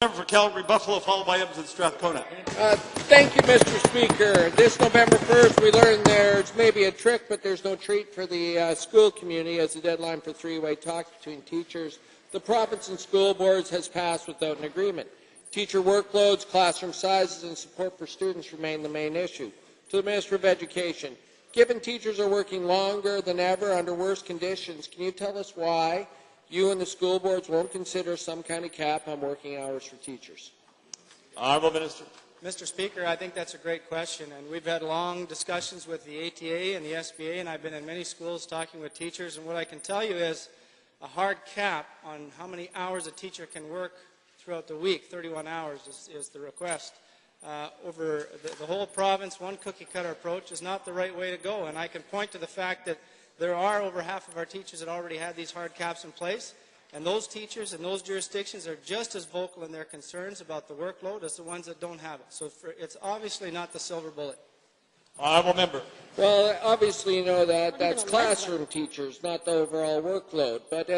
For Calgary Buffalo, followed by Edmonton Strathcona. Thank you, Mr. Speaker. This November 1st, we learned there's maybe a trick, but there's no treat for the school community as the deadline for three-way talks between teachers, the province and school boards has passed without an agreement. Teacher workloads, classroom sizes, and support for students remain the main issue. To the Minister of Education, given teachers are working longer than ever under worse conditions, can you tell us why you and the school boards won't consider some kind of cap on working hours for teachers? Honourable Minister. Mr. Speaker, I think that's a great question, and we've had long discussions with the ATA and the SBA, and I've been in many schools talking with teachers, and what I can tell you is a hard cap on how many hours a teacher can work throughout the week, 31 hours is the request. Over the whole province, one cookie-cutter approach is not the right way to go, and I can point to the fact that there are over half of our teachers that already had these hard caps in place, and those teachers in those jurisdictions are just as vocal in their concerns about the workload as the ones that don't have it. So it's obviously not the silver bullet. Honourable Member. Well, obviously you know that's classroom teachers, not the overall workload. But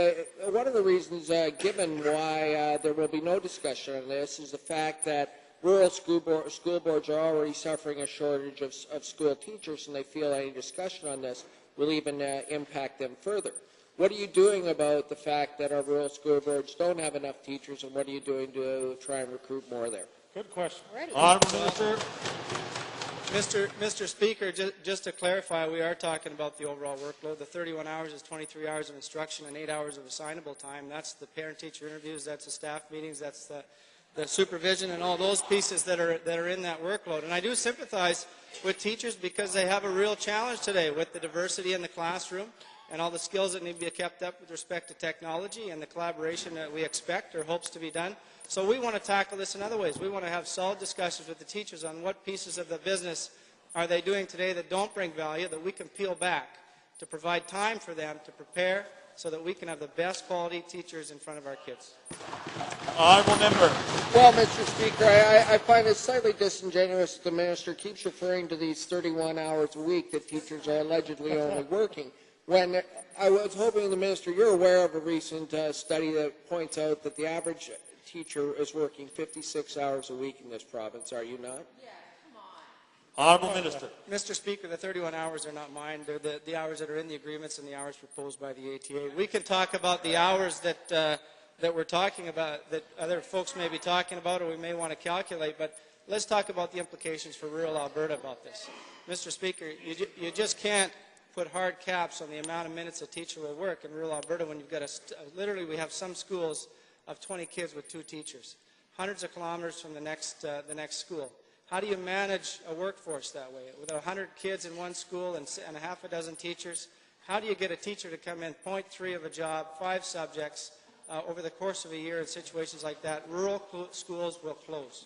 one of the reasons given why there will be no discussion on this is the fact that rural school boards are already suffering a shortage of school teachers, and they feel any discussion on this will even impact them further. What are you doing about the fact that our rural school boards don't have enough teachers, and what are you doing to try and recruit more there? Good question. Honourable Minister. Mr. Speaker, just to clarify, we are talking about the overall workload. The 31 hours is 23 hours of instruction and 8 hours of assignable time. That's the parent-teacher interviews, that's the staff meetings, that's the supervision and all those pieces that are in that workload. And I do sympathize with teachers because they have a real challenge today with the diversity in the classroom and all the skills that need to be kept up with respect to technology and the collaboration that we expect or hopes to be done. So we want to tackle this in other ways. We want to have solid discussions with the teachers on what pieces of the business are they doing today that don't bring value that we can peel back to provide time for them to prepare so that we can have the best quality teachers in front of our kids. Honourable Member. Well, Mr. Speaker, I find it slightly disingenuous that the Minister keeps referring to these 31 hours a week that teachers are allegedly only working. When I was hoping the Minister, you're aware of a recent study that points out that the average teacher is working 56 hours a week in this province, are you not? Yeah, come on. Honourable Minister. Mr. Speaker, the 31 hours are not mine. They're the hours that are in the agreements and the hours proposed by the ATA. We can talk about the hours that we're talking about, that other folks may be talking about or we may want to calculate, but let's talk about the implications for rural Alberta about this. Mr. Speaker, you just can't put hard caps on the amount of minutes a teacher will work in rural Alberta when you've got literally we have some schools of 20 kids with 2 teachers, hundreds of kilometers from the next school. How do you manage a workforce that way? With 100 kids in one school and a half a dozen teachers, how do you get a teacher to come in 0.3 of a job, 5 subjects, over the course of a year in situations like that? Rural schools will close.